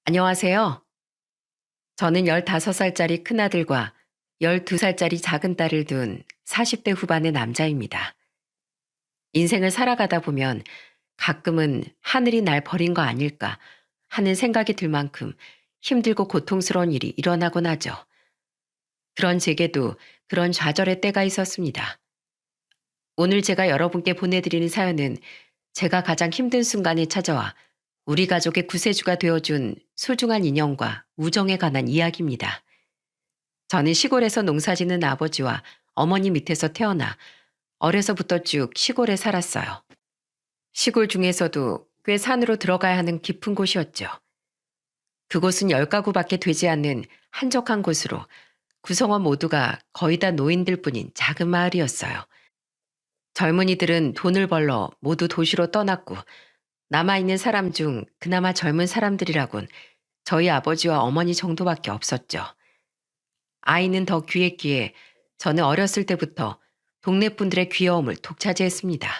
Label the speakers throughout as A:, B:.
A: 안녕하세요. 저는 15살짜리 큰아들과 12살짜리 작은 딸을 둔 40대 후반의 남자입니다. 인생을 살아가다 보면 가끔은 하늘이 날 버린 거 아닐까 하는 생각이 들 만큼 힘들고 고통스러운 일이 일어나곤 하죠. 그런 제게도 그런 좌절의 때가 있었습니다. 오늘 제가 여러분께 보내드리는 사연은 제가 가장 힘든 순간에 찾아와 우리 가족의 구세주가 되어준 소중한 인연과 우정에 관한 이야기입니다. 저는 시골에서 농사짓는 아버지와 어머니 밑에서 태어나 어려서부터 쭉 시골에 살았어요. 시골 중에서도 꽤 산으로 들어가야 하는 깊은 곳이었죠. 그곳은 10가구밖에 되지 않는 한적한 곳으로 구성원 모두가 거의 다 노인들 뿐인 작은 마을이었어요. 젊은이들은 돈을 벌러 모두 도시로 떠났고 남아있는 사람 중 그나마 젊은 사람들이라곤 저희 아버지와 어머니 정도밖에 없었죠. 아이는 더 귀했기에 저는 어렸을 때부터 동네 분들의 귀여움을 독차지했습니다.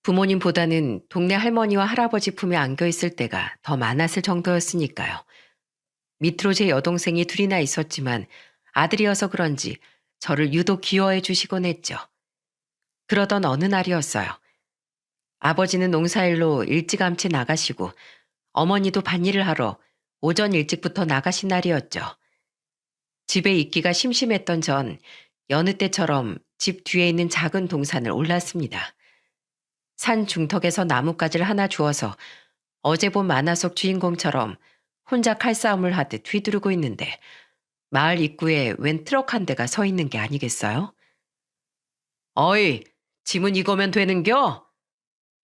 A: 부모님보다는 동네 할머니와 할아버지 품에 안겨 있을 때가 더 많았을 정도였으니까요. 밑으로 제 여동생이 둘이나 있었지만 아들이어서 그런지 저를 유독 귀여워해 주시곤 했죠. 그러던 어느 날이었어요. 아버지는 농사일로 일찌감치 나가시고 어머니도 밭일을 하러 오전 일찍부터 나가신 날이었죠. 집에 있기가 심심했던 전 여느 때처럼 집 뒤에 있는 작은 동산을 올랐습니다. 산 중턱에서 나뭇가지를 하나 주워서 어제 본 만화 속 주인공처럼 혼자 칼싸움을 하듯 휘두르고 있는데 마을 입구에 웬 트럭 한 대가 서 있는 게 아니겠어요? 어이, 짐은 이거면 되는겨?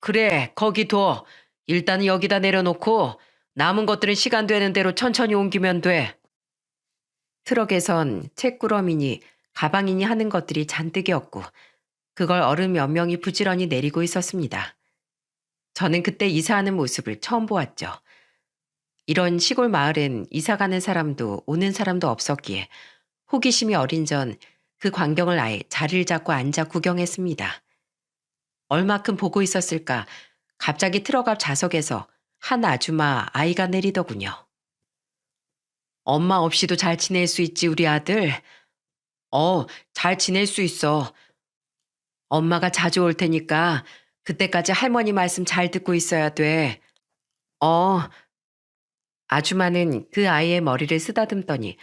A: 그래, 거기 둬. 일단은 여기다 내려놓고 남은 것들은 시간 되는 대로 천천히 옮기면 돼. 트럭에선 책꾸러미니 가방이니 하는 것들이 잔뜩이었고 그걸 어른 몇 명이 부지런히 내리고 있었습니다. 저는 그때 이사하는 모습을 처음 보았죠. 이런 시골 마을엔 이사 가는 사람도 오는 사람도 없었기에 호기심이 어린 전 그 광경을 아예 자리를 잡고 앉아 구경했습니다. 얼마큼 보고 있었을까 갑자기 트럭 앞 좌석에서 한 아주마 아이가 내리더군요. 엄마 없이도 잘 지낼 수 있지 우리 아들? 잘 지낼 수 있어. 엄마가 자주 올 테니까 그때까지 할머니 말씀 잘 듣고 있어야 돼. 어, 아주마는 그 아이의 머리를 쓰다듬더니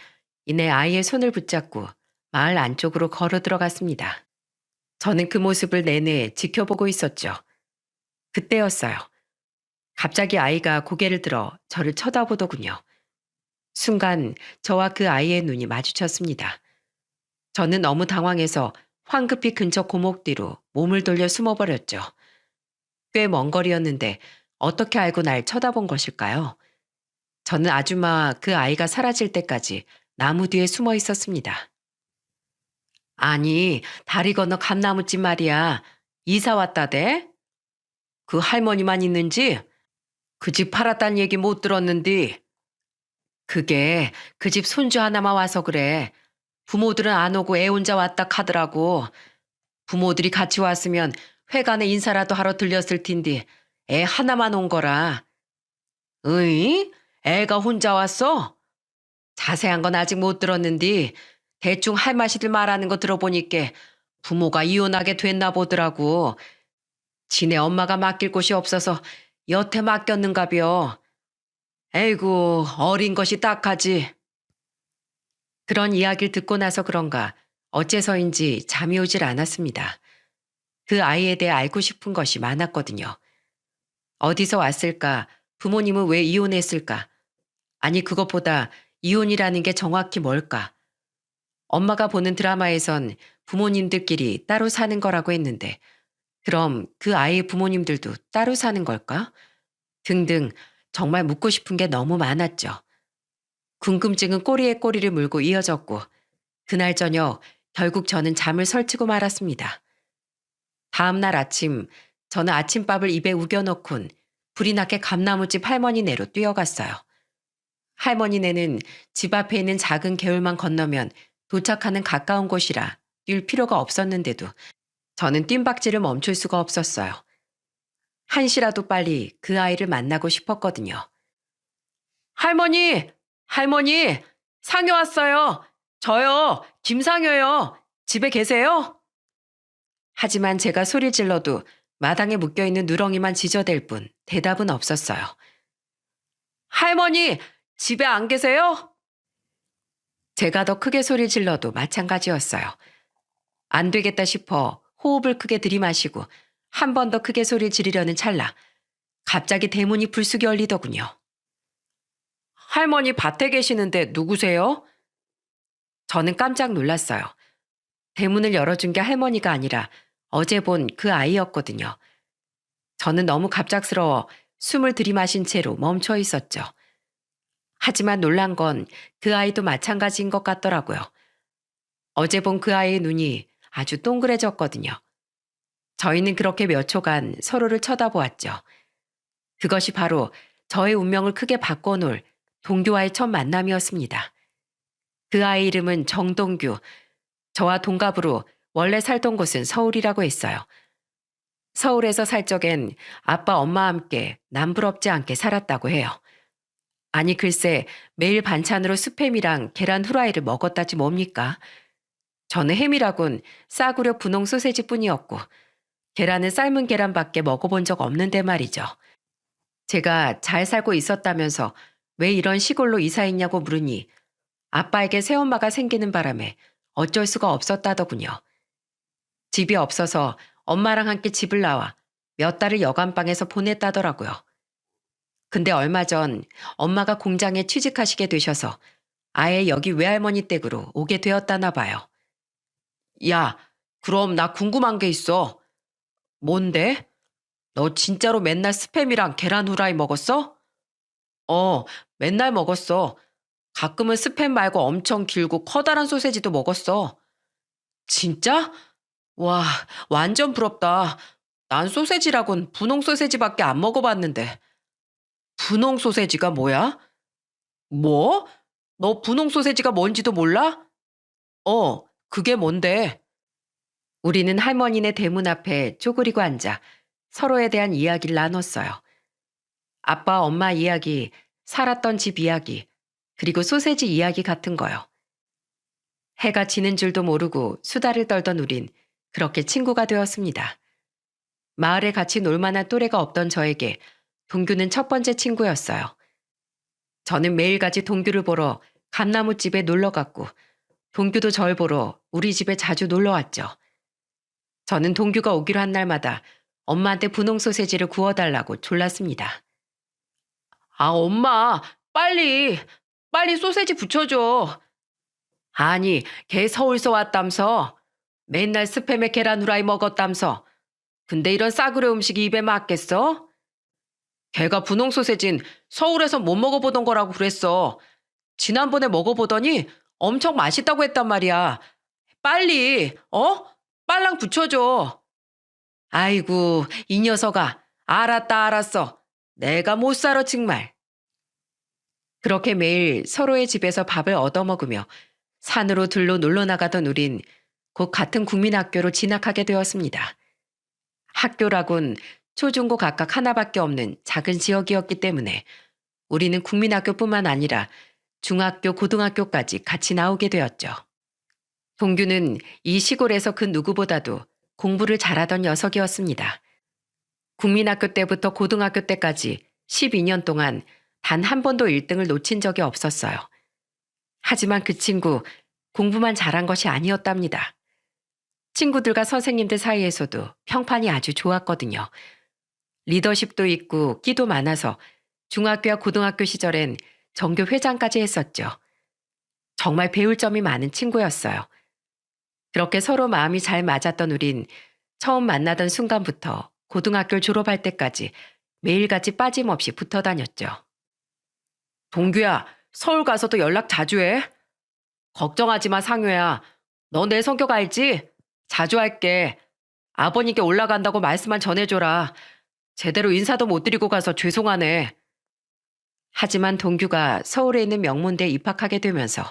A: 이내 아이의 손을 붙잡고 마을 안쪽으로 걸어 들어갔습니다. 저는 그 모습을 내내 지켜보고 있었죠. 그때였어요. 갑자기 아이가 고개를 들어 저를 쳐다보더군요. 순간 저와 그 아이의 눈이 마주쳤습니다. 저는 너무 당황해서 황급히 근처 고목 뒤로 몸을 돌려 숨어버렸죠. 꽤 먼 거리였는데 어떻게 알고 날 쳐다본 것일까요? 저는 아주마 그 아이가 사라질 때까지 나무 뒤에 숨어 있었습니다. 아니, 다리 건너 감나무집 말이야. 이사 왔다대? 그 할머니만 있는지? 그 집 팔았다는 얘기 못 들었는데. 그게 그 집 손주 하나만 와서 그래. 부모들은 안 오고 애 혼자 왔다 카더라고. 부모들이 같이 왔으면 회관에 인사라도 하러 들렸을 텐데 애 하나만 온 거라. 으이? 애가 혼자 왔어? 자세한 건 아직 못 들었는데 대충 할마시들 말하는 거 들어보니까 부모가 이혼하게 됐나 보더라고. 지네 엄마가 맡길 곳이 없어서 여태 맡겼는가벼. 에이구 어린 것이 딱하지. 그런 이야기를 듣고 나서 그런가 어째서인지 잠이 오질 않았습니다. 그 아이에 대해 알고 싶은 것이 많았거든요. 어디서 왔을까? 부모님은 왜 이혼했을까? 아니 그것보다 이혼이라는 게 정확히 뭘까? 엄마가 보는 드라마에선 부모님들끼리 따로 사는 거라고 했는데 그럼 그 아이의 부모님들도 따로 사는 걸까? 등등 정말 묻고 싶은 게 너무 많았죠. 궁금증은 꼬리에 꼬리를 물고 이어졌고 그날 저녁 결국 저는 잠을 설치고 말았습니다. 다음 날 아침 저는 아침밥을 입에 우겨넣곤 불이 나게 감나무집 할머니네로 뛰어갔어요. 할머니네는 집 앞에 있는 작은 개울만 건너면 도착하는 가까운 곳이라 뛸 필요가 없었는데도 저는 뜀박질을 멈출 수가 없었어요. 한시라도 빨리 그 아이를 만나고 싶었거든요. 할머니! 할머니! 상여 왔어요! 저요! 김상여요! 집에 계세요? 하지만 제가 소리 질러도 마당에 묶여있는 누렁이만 지저댈 뿐 대답은 없었어요. 할머니! 집에 안 계세요? 제가 더 크게 소리 질러도 마찬가지였어요. 안 되겠다 싶어 호흡을 크게 들이마시고 한 번 더 크게 소리 지르려는 찰나 갑자기 대문이 불쑥 열리더군요. 할머니 밭에 계시는데 누구세요? 저는 깜짝 놀랐어요. 대문을 열어준 게 할머니가 아니라 어제 본 그 아이였거든요. 저는 너무 갑작스러워 숨을 들이마신 채로 멈춰 있었죠. 하지만 놀란 건 그 아이도 마찬가지인 것 같더라고요. 어제 본 그 아이의 눈이 아주 동그래졌거든요. 저희는 그렇게 몇 초간 서로를 쳐다보았죠. 그것이 바로 저의 운명을 크게 바꿔놓을 동규와의 첫 만남이었습니다. 그 아이 이름은 정동규. 저와 동갑으로 원래 살던 곳은 서울이라고 했어요. 서울에서 살 적엔 아빠 엄마와 함께 남부럽지 않게 살았다고 해요. 아니 글쎄 매일 반찬으로 스팸이랑 계란 후라이를 먹었다지 뭡니까? 저는 햄이라곤 싸구려 분홍 소세지뿐이었고 계란은 삶은 계란밖에 먹어본 적 없는데 말이죠. 제가 잘 살고 있었다면서 왜 이런 시골로 이사했냐고 물으니 아빠에게 새엄마가 생기는 바람에 어쩔 수가 없었다더군요. 집이 없어서 엄마랑 함께 집을 나와 몇 달을 여간방에서 보냈다더라고요. 근데 얼마 전 엄마가 공장에 취직하시게 되셔서 아예 여기 외할머니 댁으로 오게 되었다나 봐요. 야, 그럼 나 궁금한 게 있어. 뭔데? 너 진짜로 맨날 스팸이랑 계란 후라이 먹었어? 어, 맨날 먹었어. 가끔은 스팸 말고 엄청 길고 커다란 소세지도 먹었어. 진짜? 와, 완전 부럽다. 난 소세지라곤 분홍 소세지밖에 안 먹어봤는데. 분홍 소세지가 뭐야? 뭐? 너 분홍 소세지가 뭔지도 몰라? 그게 뭔데? 우리는 할머니네 대문 앞에 쪼그리고 앉아 서로에 대한 이야기를 나눴어요. 아빠, 엄마 이야기, 살았던 집 이야기, 그리고 소세지 이야기 같은 거요. 해가 지는 줄도 모르고 수다를 떨던 우린 그렇게 친구가 되었습니다. 마을에 같이 놀 만한 또래가 없던 저에게 동규는 첫 번째 친구였어요. 저는 매일같이 동규를 보러 감나무집에 놀러 갔고 동규도 절 보러 우리 집에 자주 놀러 왔죠. 저는 동규가 오기로 한 날마다 엄마한테 분홍 소세지를 구워달라고 졸랐습니다. 아, 엄마, 빨리 소세지 부쳐줘. 아니, 걔 서울서 왔담서. 맨날 스팸에 계란 후라이 먹었담서. 근데 이런 싸구려 음식이 입에 맞겠어? 걔가 분홍 소세진 서울에서 못 먹어보던 거라고 그랬어. 지난번에 먹어보더니 엄청 맛있다고 했단 말이야. 빨리, 빨랑 붙여줘. 아이고, 이 녀석아. 알았다, 알았어. 내가 못 살아, 정말. 그렇게 매일 서로의 집에서 밥을 얻어먹으며 산으로 들로 놀러 나가던 우린 곧 같은 국민학교로 진학하게 되었습니다. 학교라곤 초중고 각각 하나밖에 없는 작은 지역이었기 때문에 우리는 국민학교뿐만 아니라 중학교, 고등학교까지 같이 나오게 되었죠. 동규는 이 시골에서 그 누구보다도 공부를 잘하던 녀석이었습니다. 국민학교 때부터 고등학교 때까지 12년 동안 단 한 번도 1등을 놓친 적이 없었어요. 하지만 그 친구 공부만 잘한 것이 아니었답니다. 친구들과 선생님들 사이에서도 평판이 아주 좋았거든요. 리더십도 있고 끼도 많아서 중학교와 고등학교 시절엔 전교 회장까지 했었죠. 정말 배울 점이 많은 친구였어요. 그렇게 서로 마음이 잘 맞았던 우린 처음 만나던 순간부터 고등학교를 졸업할 때까지 매일같이 빠짐없이 붙어 다녔죠. 동규야, 서울 가서도 연락 자주 해? 걱정하지 마, 상효야. 너 내 성격 알지? 자주 할게. 아버님께 올라간다고 말씀만 전해줘라. 제대로 인사도 못 드리고 가서 죄송하네. 하지만 동규가 서울에 있는 명문대에 입학하게 되면서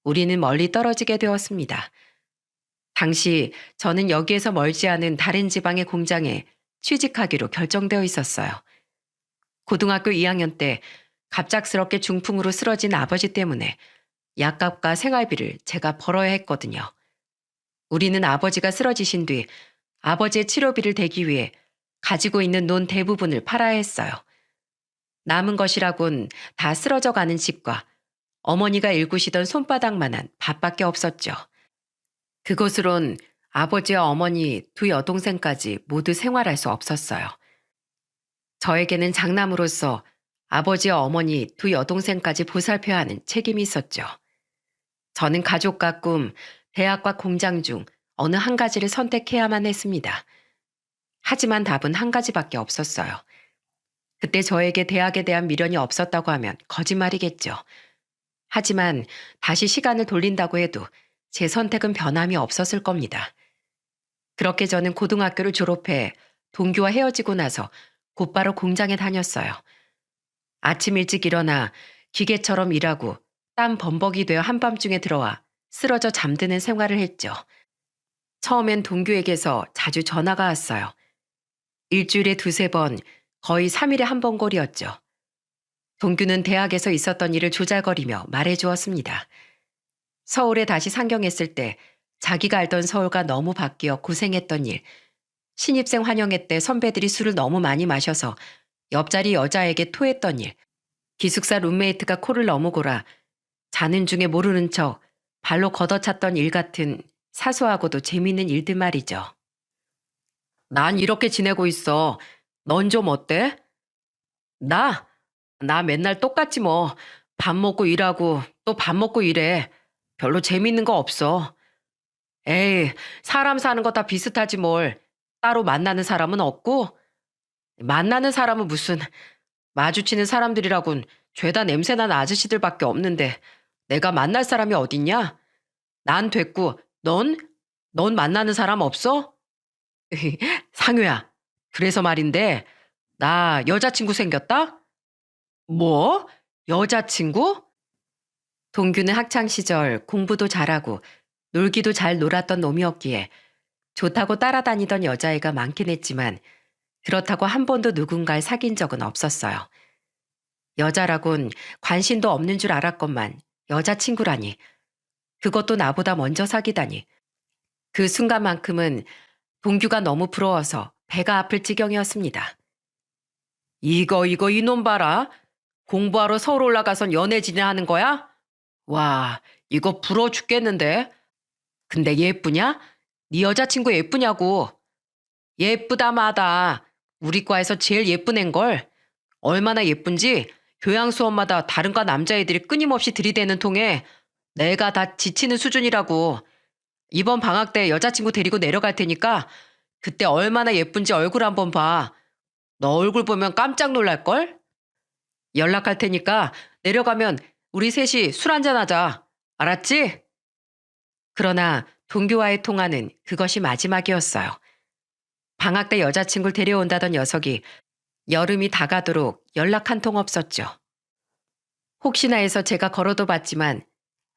A: 우리는 멀리 떨어지게 되었습니다. 당시 저는 여기에서 멀지 않은 다른 지방의 공장에 취직하기로 결정되어 있었어요. 고등학교 2학년 때 갑작스럽게 중풍으로 쓰러진 아버지 때문에 약값과 생활비를 제가 벌어야 했거든요. 우리는 아버지가 쓰러지신 뒤 아버지의 치료비를 대기 위해 가지고 있는 논 대부분을 팔아야 했어요. 남은 것이라곤 다 쓰러져 가는 집과 어머니가 일구시던 손바닥만한 밭밖에 없었죠. 그곳으론 아버지와 어머니 두 여동생까지 모두 생활할 수 없었어요. 저에게는 장남으로서 아버지와 어머니 두 여동생까지 보살펴야 하는 책임이 있었죠. 저는 가족과 꿈, 대학과 공장 중 어느 한 가지를 선택해야만 했습니다. 하지만 답은 한 가지밖에 없었어요. 그때 저에게 대학에 대한 미련이 없었다고 하면 거짓말이겠죠. 하지만 다시 시간을 돌린다고 해도 제 선택은 변함이 없었을 겁니다. 그렇게 저는 고등학교를 졸업해 동규와 헤어지고 나서 곧바로 공장에 다녔어요. 아침 일찍 일어나 기계처럼 일하고 땀 범벅이 되어 한밤중에 들어와 쓰러져 잠드는 생활을 했죠. 처음엔 동규에게서 자주 전화가 왔어요. 일주일에 두세 번, 거의 3일에 한 번 꼴이었죠. 동규는 대학에서 있었던 일을 조잘거리며 말해주었습니다. 서울에 다시 상경했을 때 자기가 알던 서울과 너무 바뀌어 고생했던 일, 신입생 환영회 때 선배들이 술을 너무 많이 마셔서 옆자리 여자에게 토했던 일, 기숙사 룸메이트가 코를 너무 골아 자는 중에 모르는 척 발로 걷어찼던 일 같은 사소하고도 재미있는 일들 말이죠. 난 이렇게 지내고 있어. 넌 좀 어때? 나? 나 맨날 똑같지 뭐. 밥 먹고 일하고 또 밥 먹고 일해. 별로 재밌는 거 없어. 에이, 사람 사는 거 다 비슷하지 뭘. 따로 만나는 사람은 없고? 만나는 사람은 무슨 마주치는 사람들이라곤 죄다 냄새나는 아저씨들밖에 없는데 내가 만날 사람이 어딨냐? 난 됐고 넌 만나는 사람 없어? 상유야, 그래서 말인데 나 여자친구 생겼다? 뭐? 여자친구? 동규는 학창시절 공부도 잘하고 놀기도 잘 놀았던 놈이었기에 좋다고 따라다니던 여자애가 많긴 했지만 그렇다고 한 번도 누군가를 사귄 적은 없었어요. 여자라곤 관심도 없는 줄 알았건만 여자친구라니. 그것도 나보다 먼저 사귀다니. 그 순간만큼은 동규가 너무 부러워서 배가 아플 지경이었습니다. 이거 이놈 봐라. 공부하러 서울 올라가선 연애진을 하는 거야? 와, 이거 부러워 죽겠는데. 근데 예쁘냐? 네 여자친구 예쁘냐고. 예쁘다 마다. 우리 과에서 제일 예쁜 앤걸. 얼마나 예쁜지 교양 수업마다 다른 과 남자애들이 끊임없이 들이대는 통에 내가 다 지치는 수준이라고. 이번 방학 때 여자친구 데리고 내려갈 테니까 그때 얼마나 예쁜지 얼굴 한번 봐. 너 얼굴 보면 깜짝 놀랄걸? 연락할 테니까 내려가면 우리 셋이 술 한잔 하자. 알았지? 그러나 동규와의 통화는 그것이 마지막이었어요. 방학 때 여자친구를 데려온다던 녀석이 여름이 다가도록 연락 한 통 없었죠. 혹시나 해서 제가 걸어도 봤지만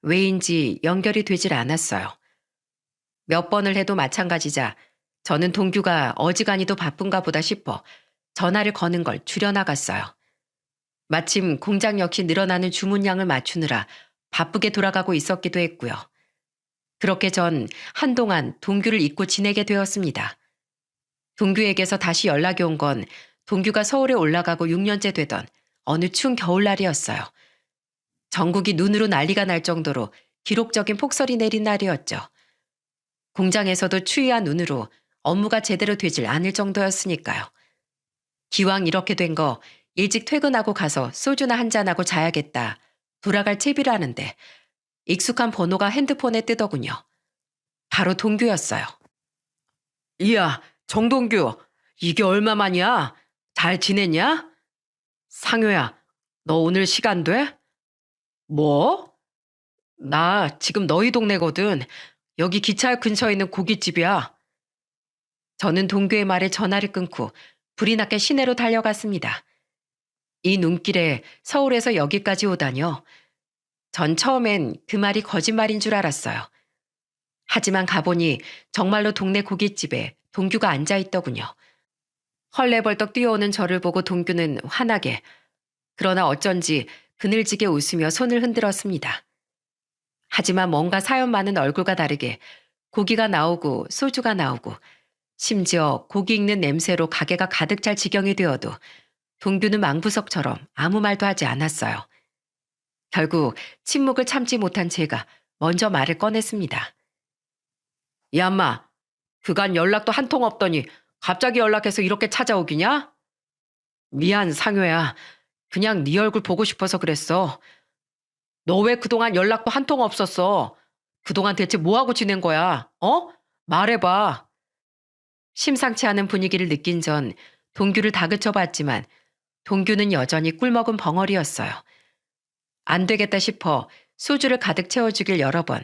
A: 왜인지 연결이 되질 않았어요. 몇 번을 해도 마찬가지자 저는 동규가 어지간히도 바쁜가 보다 싶어 전화를 거는 걸 줄여나갔어요. 마침 공장 역시 늘어나는 주문량을 맞추느라 바쁘게 돌아가고 있었기도 했고요. 그렇게 전 한동안 동규를 잊고 지내게 되었습니다. 동규에게서 다시 연락이 온 건 동규가 서울에 올라가고 6년째 되던 어느 추운 겨울날이었어요. 전국이 눈으로 난리가 날 정도로 기록적인 폭설이 내린 날이었죠. 공장에서도 추위와 눈으로 업무가 제대로 되질 않을 정도였으니까요. 기왕 이렇게 된 거 일찍 퇴근하고 가서 소주나 한잔하고 자야겠다. 돌아갈 채비를 하는데 익숙한 번호가 핸드폰에 뜨더군요. 바로 동규였어요. 이야, 정동규. 이게 얼마만이야? 잘 지냈냐? 상효야, 너 오늘 시간 돼? 뭐? 나 지금 너희 동네거든. 여기 기차역 근처에 있는 고깃집이야. 저는 동규의 말에 전화를 끊고 불이 나게 시내로 달려갔습니다. 이 눈길에 서울에서 여기까지 오다뇨. 전 처음엔 그 말이 거짓말인 줄 알았어요. 하지만 가보니 정말로 동네 고깃집에 동규가 앉아있더군요. 헐레벌떡 뛰어오는 저를 보고 동규는 환하게 그러나 어쩐지 그늘지게 웃으며 손을 흔들었습니다. 하지만 뭔가 사연 많은 얼굴과 다르게 고기가 나오고 소주가 나오고 심지어 고기 익는 냄새로 가게가 가득 찰 지경이 되어도 동규는 망부석처럼 아무 말도 하지 않았어요. 결국 침묵을 참지 못한 제가 먼저 말을 꺼냈습니다. 이 엄마, 그간 연락도 한 통 없더니 갑자기 연락해서 이렇게 찾아오기냐? 미안 상효야. 그냥 네 얼굴 보고 싶어서 그랬어. 너 왜 그동안 연락도 한 통 없었어? 그동안 대체 뭐하고 지낸 거야? 어? 말해봐. 심상치 않은 분위기를 느낀 전 동규를 다그쳐 봤지만 동규는 여전히 꿀먹은 벙어리였어요. 안 되겠다 싶어 소주를 가득 채워주길 여러 번.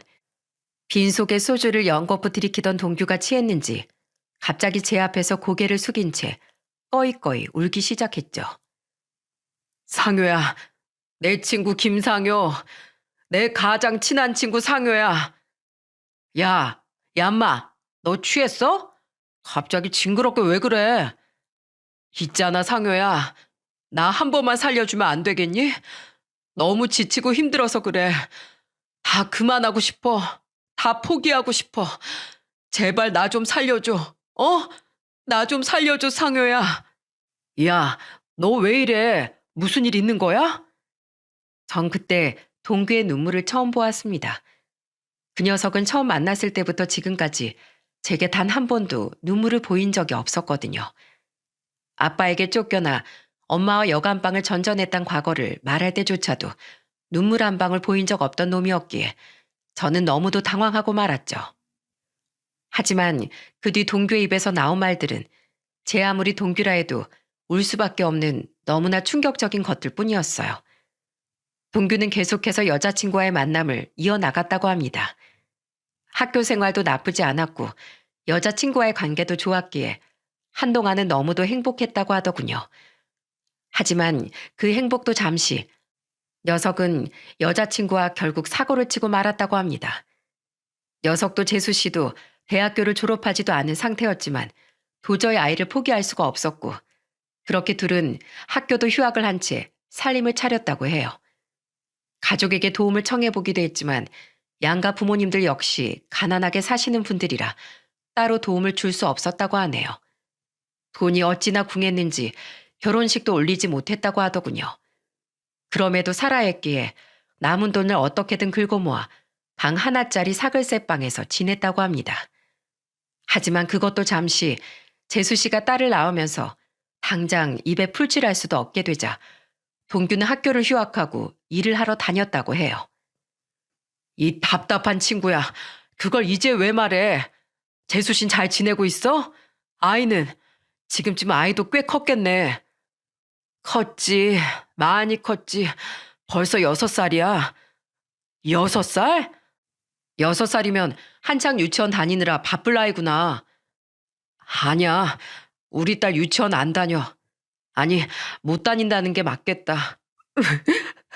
A: 빈속에 소주를 연거푸 들이키던 동규가 취했는지 갑자기 제 앞에서 고개를 숙인 채 꺼이꺼이 울기 시작했죠. 상효야, 내 친구 김상효, 내 가장 친한 친구 상효야. 야, 얌마, 너 취했어? 갑자기 징그럽게 왜 그래? 있잖아 상효야, 나 한 번만 살려주면 안 되겠니? 너무 지치고 힘들어서 그래. 다 그만하고 싶어. 다 포기하고 싶어. 제발 나 좀 살려줘. 어? 나 좀 살려줘, 상효야. 야, 너 왜 이래? 무슨 일 있는 거야? 전 그때 동규의 눈물을 처음 보았습니다. 그 녀석은 처음 만났을 때부터 지금까지 제게 단 한 번도 눈물을 보인 적이 없었거든요. 아빠에게 쫓겨나 엄마와 여간방을 전전했던 과거를 말할 때조차도 눈물 한 방울 보인 적 없던 놈이었기에 저는 너무도 당황하고 말았죠. 하지만 그 뒤 동규의 입에서 나온 말들은 제 아무리 동규라 해도 울 수밖에 없는 너무나 충격적인 것들 뿐이었어요. 동규는 계속해서 여자친구와의 만남을 이어나갔다고 합니다. 학교 생활도 나쁘지 않았고 여자친구와의 관계도 좋았기에 한동안은 너무도 행복했다고 하더군요. 하지만 그 행복도 잠시 녀석은 여자친구와 결국 사고를 치고 말았다고 합니다. 녀석도 재수 씨도 대학교를 졸업하지도 않은 상태였지만 도저히 아이를 포기할 수가 없었고 그렇게 둘은 학교도 휴학을 한 채 살림을 차렸다고 해요. 가족에게 도움을 청해보기도 했지만 양가 부모님들 역시 가난하게 사시는 분들이라 따로 도움을 줄 수 없었다고 하네요. 돈이 어찌나 궁했는지 결혼식도 올리지 못했다고 하더군요. 그럼에도 살아야 했기에 남은 돈을 어떻게든 긁어 모아 방 하나짜리 사글세 방에서 지냈다고 합니다. 하지만 그것도 잠시 재수 씨가 딸을 낳으면서 당장 입에 풀칠할 수도 없게 되자 동규는 학교를 휴학하고 일을 하러 다녔다고 해요. 이 답답한 친구야. 그걸 이제 왜 말해? 재수신 잘 지내고 있어? 아이는? 지금쯤 아이도 꽤 컸겠네. 컸지. 많이 컸지. 벌써 6살이야. 6살? 6살이면 한창 유치원 다니느라 바쁠 나이구나. 아니야. 우리 딸 유치원 안 다녀. 아니, 못 다닌다는 게 맞겠다.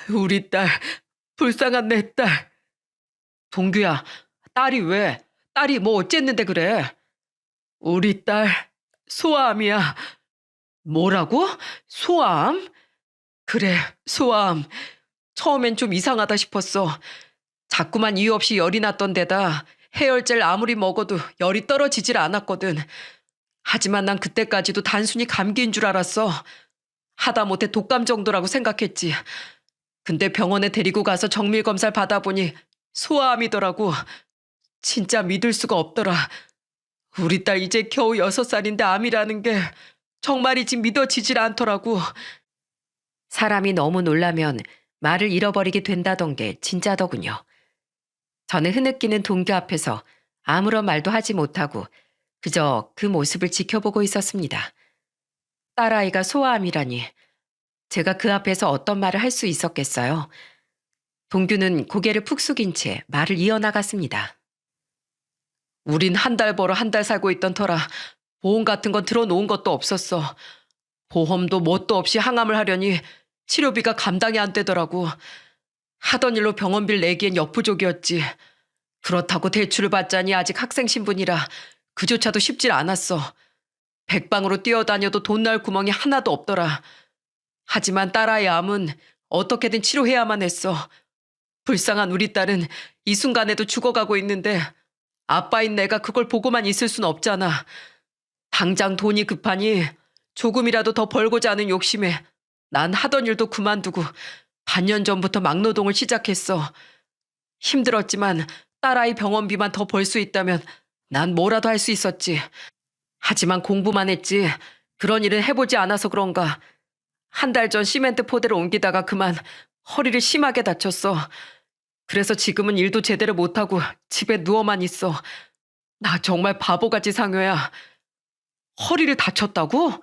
A: 우리 딸, 불쌍한 내 딸. 동규야, 딸이 왜? 딸이 뭐 어쨌는데 그래? 우리 딸, 소아암이야. 뭐라고? 소아암? 그래, 소아암. 처음엔 좀 이상하다 싶었어. 자꾸만 이유 없이 열이 났던 데다 해열제를 아무리 먹어도 열이 떨어지질 않았거든. 하지만 난 그때까지도 단순히 감기인 줄 알았어. 하다못해 독감 정도라고 생각했지. 근데 병원에 데리고 가서 정밀 검사를 받아보니 소아암이더라고. 진짜 믿을 수가 없더라. 우리 딸 이제 겨우 6살인데 암이라는 게 정말이지 믿어지질 않더라고. 사람이 너무 놀라면 말을 잃어버리게 된다던 게 진짜더군요. 저는 흐느끼는 동규 앞에서 아무런 말도 하지 못하고 그저 그 모습을 지켜보고 있었습니다. 딸아이가 소아암이라니 제가 그 앞에서 어떤 말을 할 수 있었겠어요. 동규는 고개를 푹 숙인 채 말을 이어나갔습니다. 우린 한 달 벌어 한 달 살고 있던 터라 보험 같은 건 들어놓은 것도 없었어. 보험도 뭣도 없이 항암을 하려니 치료비가 감당이 안 되더라고. 하던 일로 병원비를 내기엔 역부족이었지. 그렇다고 대출을 받자니 아직 학생 신분이라 그조차도 쉽질 않았어. 백방으로 뛰어다녀도 돈 날 구멍이 하나도 없더라. 하지만 딸아이 암은 어떻게든 치료해야만 했어. 불쌍한 우리 딸은 이 순간에도 죽어가고 있는데 아빠인 내가 그걸 보고만 있을 순 없잖아. 당장 돈이 급하니 조금이라도 더 벌고자 하는 욕심에 난 하던 일도 그만두고 반년 전부터 막노동을 시작했어. 힘들었지만 딸아이 병원비만 더 벌 수 있다면 난 뭐라도 할 수 있었지. 하지만 공부만 했지 그런 일은 해보지 않아서 그런가. 한 달 전 시멘트 포대를 옮기다가 그만 허리를 심하게 다쳤어. 그래서 지금은 일도 제대로 못하고 집에 누워만 있어. 나 정말 바보같이 상효야. 허리를 다쳤다고?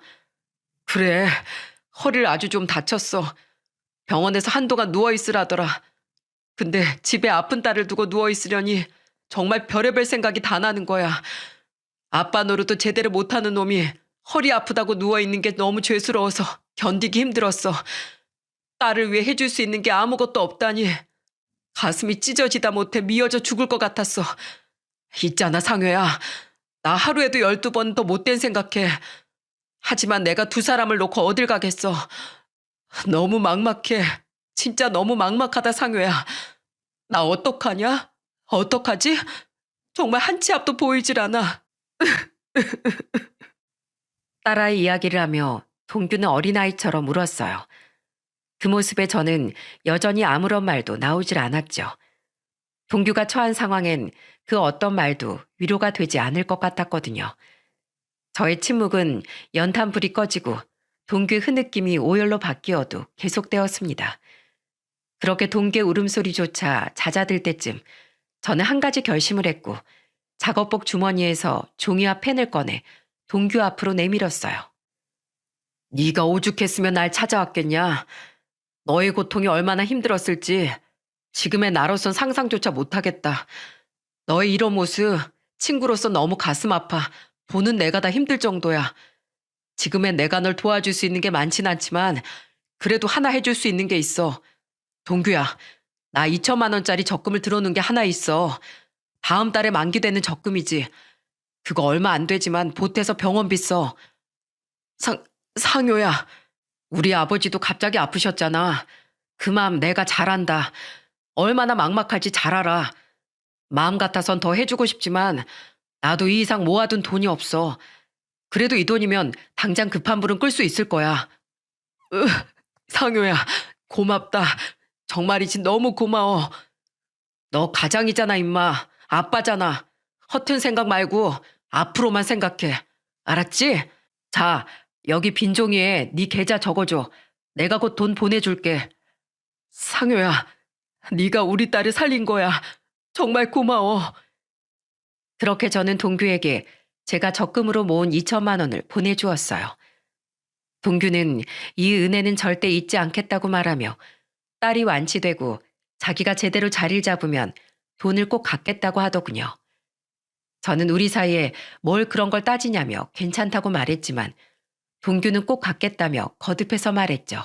A: 그래, 허리를 아주 좀 다쳤어. 병원에서 한동안 누워있으라더라. 근데 집에 아픈 딸을 두고 누워있으려니 정말 별의별 생각이 다 나는 거야. 아빠 노릇도 제대로 못하는 놈이 허리 아프다고 누워있는 게 너무 죄스러워서 견디기 힘들었어. 딸을 위해 해줄 수 있는 게 아무것도 없다니. 가슴이 찢어지다 못해 미어져 죽을 것 같았어. 있잖아, 상효야. 나 하루에도 12번 더 못된 생각해. 하지만 내가 두 사람을 놓고 어딜 가겠어. 너무 막막해. 진짜 너무 막막하다, 상효야. 나 어떡하냐? 어떡하지? 정말 한 치 앞도 보이질 않아. 딸아이 이야기를 하며 동규는 어린아이처럼 울었어요. 그 모습에 저는 여전히 아무런 말도 나오질 않았죠. 동규가 처한 상황엔 그 어떤 말도 위로가 되지 않을 것 같았거든요. 저의 침묵은 연탄 불이 꺼지고 동규의 흐느낌이 오열로 바뀌어도 계속되었습니다. 그렇게 동규의 울음소리조차 잦아들 때쯤 저는 한 가지 결심을 했고 작업복 주머니에서 종이와 펜을 꺼내 동규 앞으로 내밀었어요. 네가 오죽했으면 날 찾아왔겠냐. 너의 고통이 얼마나 힘들었을지 지금의 나로선 상상조차 못하겠다. 너의 이런 모습 친구로서 너무 가슴 아파. 보는 내가 다 힘들 정도야. 지금의 내가 널 도와줄 수 있는 게 많진 않지만 그래도 하나 해줄 수 있는 게 있어. 동규야, 나 2천만 원짜리 적금을 들어놓은 게 하나 있어. 다음 달에 만기되는 적금이지. 그거 얼마 안 되지만 보태서 병원비 써. 상효야, 우리 아버지도 갑자기 아프셨잖아. 그 마음 내가 잘 안다. 얼마나 막막할지 잘 알아. 마음 같아선 더 해주고 싶지만 나도 이 이상 모아둔 돈이 없어. 그래도 이 돈이면 당장 급한 불은 끌 수 있을 거야. 상효야, 고맙다. 정말이지 너무 고마워. 너 가장이잖아, 임마. 아빠잖아. 허튼 생각 말고 앞으로만 생각해. 알았지? 자, 여기 빈 종이에 네 계좌 적어줘. 내가 곧 돈 보내줄게. 상효야, 네가 우리 딸을 살린 거야. 정말 고마워. 그렇게 저는 동규에게 제가 적금으로 모은 2천만 원을 보내주었어요. 동규는 이 은혜는 절대 잊지 않겠다고 말하며 딸이 완치되고 자기가 제대로 자리를 잡으면 돈을 꼭 갚겠다고 하더군요. 저는 우리 사이에 뭘 그런 걸 따지냐며 괜찮다고 말했지만 동규는 꼭 갚겠다며 거듭해서 말했죠.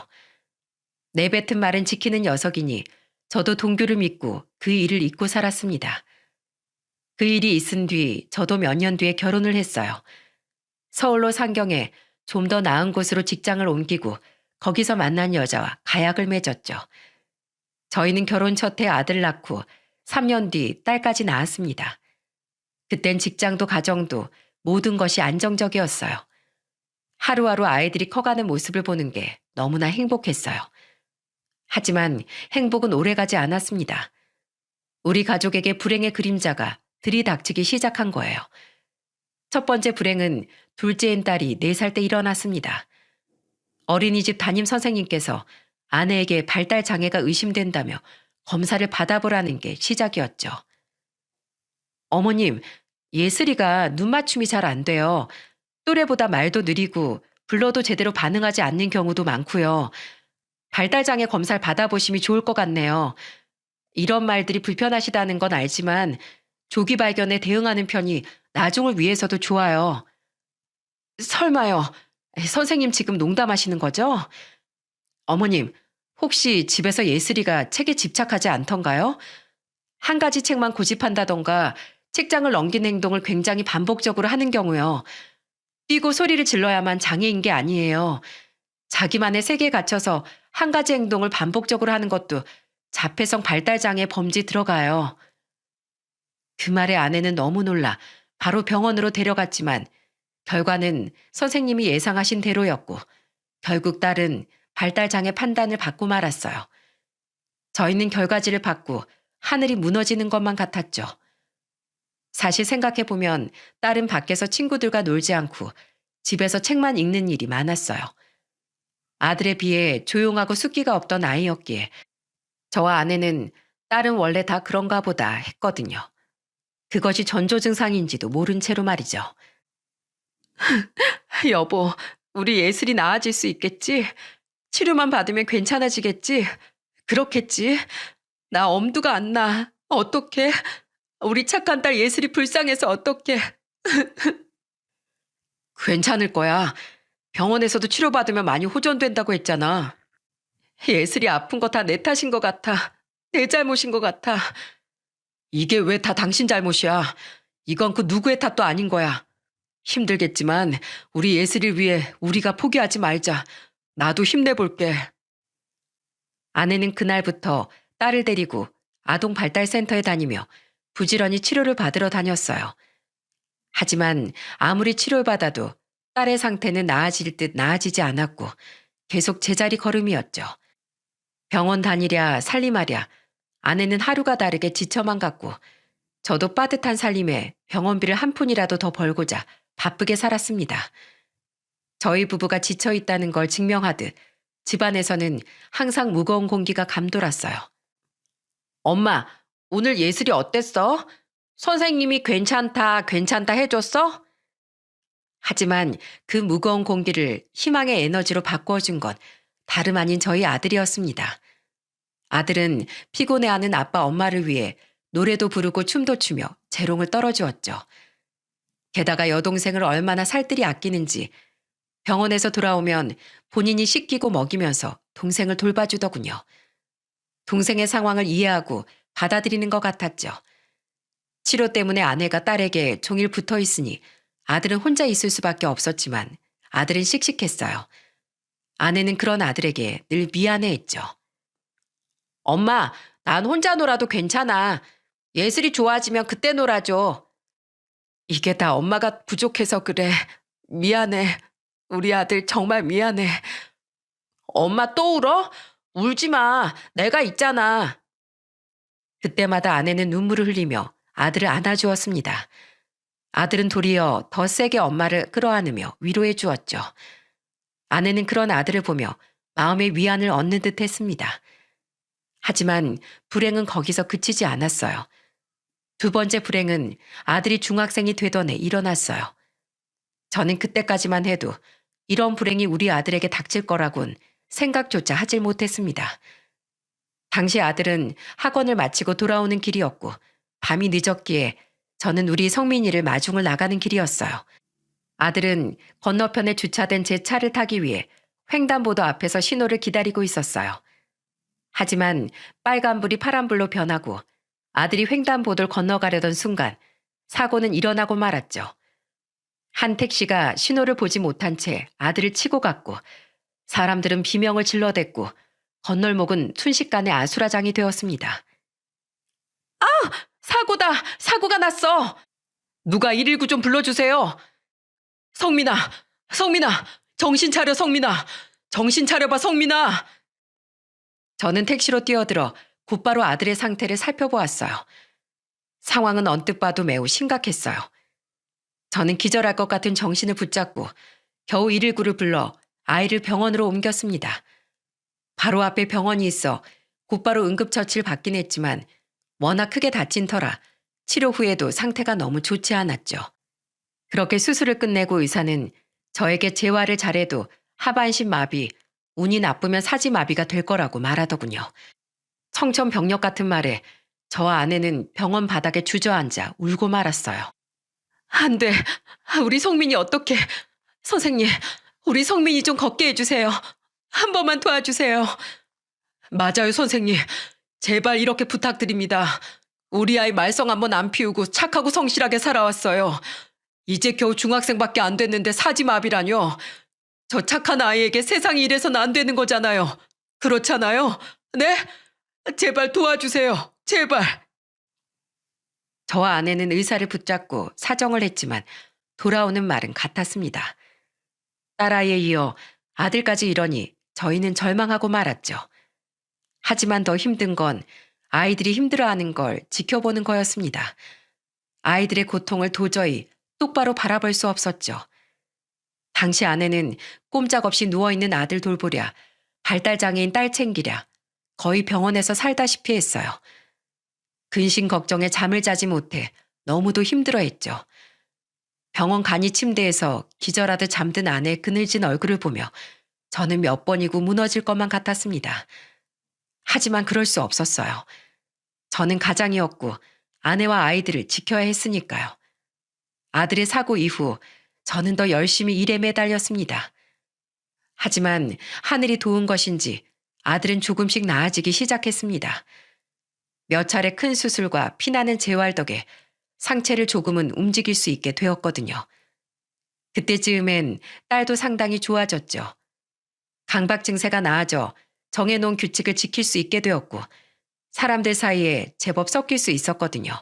A: 내뱉은 말은 지키는 녀석이니 저도 동규를 믿고 그 일을 잊고 살았습니다. 그 일이 있은 뒤 저도 몇 년 뒤에 결혼을 했어요. 서울로 상경해 좀 더 나은 곳으로 직장을 옮기고 거기서 만난 여자와 가약을 맺었죠. 저희는 결혼 첫 해 아들 낳고 3년 뒤 딸까지 낳았습니다. 그땐 직장도 가정도 모든 것이 안정적이었어요. 하루하루 아이들이 커가는 모습을 보는 게 너무나 행복했어요. 하지만 행복은 오래가지 않았습니다. 우리 가족에게 불행의 그림자가 들이닥치기 시작한 거예요. 첫 번째 불행은 둘째인 딸이 4살 때 일어났습니다. 어린이집 담임 선생님께서 아내에게 발달 장애가 의심된다며 검사를 받아보라는 게 시작이었죠. 어머님, 예슬이가 눈 맞춤이 잘 안 돼요. 또래보다 말도 느리고 불러도 제대로 반응하지 않는 경우도 많고요. 발달장애 검사를 받아보심이 좋을 것 같네요. 이런 말들이 불편하시다는 건 알지만 조기 발견에 대응하는 편이 나중을 위해서도 좋아요. 설마요. 선생님 지금 농담하시는 거죠? 어머님, 혹시 집에서 예슬이가 책에 집착하지 않던가요? 한 가지 책만 고집한다던가 책장을 넘기는 행동을 굉장히 반복적으로 하는 경우요. 뛰고 소리를 질러야만 장애인 게 아니에요. 자기만의 세계에 갇혀서 한 가지 행동을 반복적으로 하는 것도 자폐성 발달장애 범죄에 들어가요. 그 말에 아내는 너무 놀라 바로 병원으로 데려갔지만 결과는 선생님이 예상하신 대로였고 결국 딸은 발달장애 판단을 받고 말았어요. 저희는 결과지를 받고 하늘이 무너지는 것만 같았죠. 사실 생각해보면 딸은 밖에서 친구들과 놀지 않고 집에서 책만 읽는 일이 많았어요. 아들에 비해 조용하고 숫기가 없던 아이였기에 저와 아내는 딸은 원래 다 그런가 보다 했거든요. 그것이 전조 증상인지도 모른 채로 말이죠. 여보, 우리 예슬이 나아질 수 있겠지? 치료만 받으면 괜찮아지겠지? 그렇겠지? 나 엄두가 안 나. 어떡해? 우리 착한 딸 예슬이 불쌍해서 어떡해? 괜찮을 거야. 병원에서도 치료받으면 많이 호전된다고 했잖아. 예슬이 아픈 거 다 내 탓인 것 같아. 내 잘못인 것 같아. 이게 왜 다 당신 잘못이야. 이건 그 누구의 탓도 아닌 거야. 힘들겠지만 우리 예슬이를 위해 우리가 포기하지 말자. 나도 힘내볼게. 아내는 그날부터 딸을 데리고 아동발달센터에 다니며 부지런히 치료를 받으러 다녔어요. 하지만 아무리 치료를 받아도 딸의 상태는 나아질 듯 나아지지 않았고 계속 제자리 걸음이었죠. 병원 다니랴 살림하랴 아내는 하루가 다르게 지쳐만 갔고 저도 빠듯한 살림에 병원비를 한 푼이라도 더 벌고자 바쁘게 살았습니다. 저희 부부가 지쳐 있다는 걸 증명하듯 집안에서는 항상 무거운 공기가 감돌았어요. 엄마, 오늘 예슬이 어땠어? 선생님이 괜찮다, 괜찮다 해줬어? 하지만 그 무거운 공기를 희망의 에너지로 바꿔준 건 다름 아닌 저희 아들이었습니다. 아들은 피곤해하는 아빠 엄마를 위해 노래도 부르고 춤도 추며 재롱을 떨어주었죠. 게다가 여동생을 얼마나 살뜰히 아끼는지 병원에서 돌아오면 본인이 씻기고 먹이면서 동생을 돌봐주더군요. 동생의 상황을 이해하고 받아들이는 것 같았죠. 치료 때문에 아내가 딸에게 종일 붙어 있으니 아들은 혼자 있을 수밖에 없었지만 아들은 씩씩했어요. 아내는 그런 아들에게 늘 미안해했죠. 엄마, 난 혼자 놀아도 괜찮아. 예슬이 좋아지면 그때 놀아줘. 이게 다 엄마가 부족해서 그래. 미안해. 우리 아들 정말 미안해. 엄마 또 울어? 울지 마. 내가 있잖아. 그때마다 아내는 눈물을 흘리며 아들을 안아주었습니다. 아들은 도리어 더 세게 엄마를 끌어안으며 위로해 주었죠. 아내는 그런 아들을 보며 마음의 위안을 얻는 듯 했습니다. 하지만 불행은 거기서 그치지 않았어요. 두 번째 불행은 아들이 중학생이 되던 해 일어났어요. 저는 그때까지만 해도 이런 불행이 우리 아들에게 닥칠 거라곤 생각조차 하질 못했습니다. 당시 아들은 학원을 마치고 돌아오는 길이었고 밤이 늦었기에 저는 우리 성민이를 마중을 나가는 길이었어요. 아들은 건너편에 주차된 제 차를 타기 위해 횡단보도 앞에서 신호를 기다리고 있었어요. 하지만 빨간불이 파란불로 변하고 아들이 횡단보도를 건너가려던 순간 사고는 일어나고 말았죠. 한 택시가 신호를 보지 못한 채 아들을 치고 갔고 사람들은 비명을 질러댔고 건널목은 순식간에 아수라장이 되었습니다. 아! 사고다! 사고가 났어! 누가 119 좀 불러주세요. 성민아! 성민아! 정신 차려 성민아! 정신 차려봐 성민아! 저는 택시로 뛰어들어 곧바로 아들의 상태를 살펴보았어요. 상황은 언뜻 봐도 매우 심각했어요. 저는 기절할 것 같은 정신을 붙잡고 겨우 119를 불러 아이를 병원으로 옮겼습니다. 바로 앞에 병원이 있어 곧바로 응급처치를 받긴 했지만 워낙 크게 다친 터라 치료 후에도 상태가 너무 좋지 않았죠. 그렇게 수술을 끝내고 의사는 저에게 재활을 잘해도 하반신 마비, 운이 나쁘면 사지마비가 될 거라고 말하더군요. 청천벽력 같은 말에 저와 아내는 병원 바닥에 주저앉아 울고 말았어요. 안 돼. 우리 성민이 어떡해. 선생님, 우리 성민이 좀 걷게 해주세요. 한 번만 도와주세요. 맞아요, 선생님. 제발 이렇게 부탁드립니다. 우리 아이 말썽 한번 안 피우고 착하고 성실하게 살아왔어요. 이제 겨우 중학생밖에 안 됐는데 사지마비라뇨.
B: 저 착한 아이에게 세상이 이래서는 안 되는 거잖아요. 그렇잖아요? 네? 제발 도와주세요. 제발.
A: 저와 아내는 의사를 붙잡고 사정을 했지만 돌아오는 말은 같았습니다. 딸아이에 이어 아들까지 이러니 저희는 절망하고 말았죠. 하지만 더 힘든 건 아이들이 힘들어하는 걸 지켜보는 거였습니다. 아이들의 고통을 도저히 똑바로 바라볼 수 없었죠. 당시 아내는 꼼짝없이 누워있는 아들 돌보랴, 발달장애인 딸 챙기랴, 거의 병원에서 살다시피 했어요. 근심 걱정에 잠을 자지 못해 너무도 힘들어했죠. 병원 간이 침대에서 기절하듯 잠든 아내의 그늘진 얼굴을 보며 저는 몇 번이고 무너질 것만 같았습니다. 하지만 그럴 수 없었어요. 저는 가장이었고 아내와 아이들을 지켜야 했으니까요. 아들의 사고 이후 저는 더 열심히 일에 매달렸습니다. 하지만 하늘이 도운 것인지 아들은 조금씩 나아지기 시작했습니다. 몇 차례 큰 수술과 피나는 재활 덕에 상체를 조금은 움직일 수 있게 되었거든요. 그때쯤엔 딸도 상당히 좋아졌죠. 강박 증세가 나아져 정해놓은 규칙을 지킬 수 있게 되었고 사람들 사이에 제법 섞일 수 있었거든요.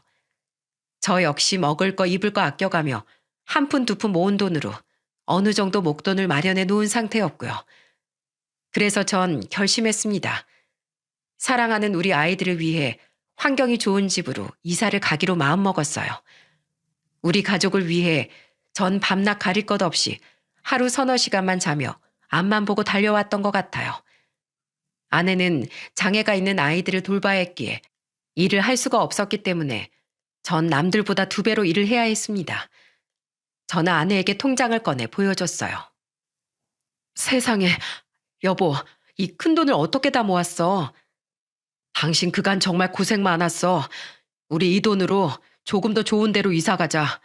A: 저 역시 먹을 거 입을 거 아껴가며 한 푼 두 푼 모은 돈으로 어느 정도 목돈을 마련해 놓은 상태였고요. 그래서 전 결심했습니다. 사랑하는 우리 아이들을 위해 환경이 좋은 집으로 이사를 가기로 마음먹었어요. 우리 가족을 위해 전 밤낮 가릴 것 없이 하루 서너 시간만 자며 앞만 보고 달려왔던 것 같아요. 아내는 장애가 있는 아이들을 돌봐야 했기에 일을 할 수가 없었기 때문에 전 남들보다 2배로 일을 해야 했습니다. 저는 아내에게 통장을 꺼내 보여줬어요. 세상에, 여보, 이 큰 돈을 어떻게 다 모았어? 당신 그간 정말 고생 많았어. 우리 이 돈으로 조금 더 좋은 데로 이사 가자.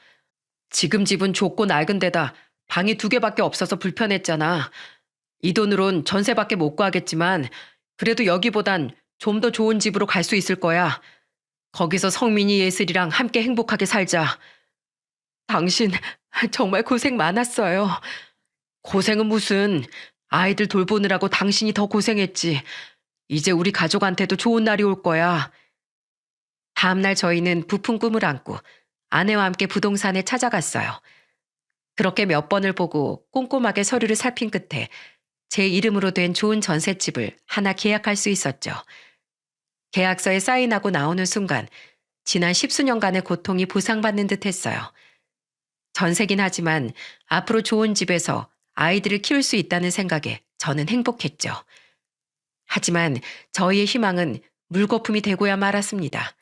A: 지금 집은 좁고 낡은 데다 방이 2개밖에 없어서 불편했잖아. 이 돈으론 전세밖에 못 구하겠지만 그래도 여기보단 좀 더 좋은 집으로 갈 수 있을 거야. 거기서 성민이 예슬이랑 함께 행복하게 살자. 당신 정말 고생 많았어요. 고생은 무슨, 아이들 돌보느라고 당신이 더 고생했지. 이제 우리 가족한테도 좋은 날이 올 거야. 다음날 저희는 부푼 꿈을 안고 아내와 함께 부동산에 찾아갔어요. 그렇게 몇 번을 보고 꼼꼼하게 서류를 살핀 끝에 제 이름으로 된 좋은 전셋집을 하나 계약할 수 있었죠. 계약서에 사인하고 나오는 순간 지난 10수년간의 고통이 보상받는 듯 했어요. 전세긴 하지만 앞으로 좋은 집에서 아이들을 키울 수 있다는 생각에 저는 행복했죠. 하지만 저희의 희망은 물거품이 되고야 말았습니다.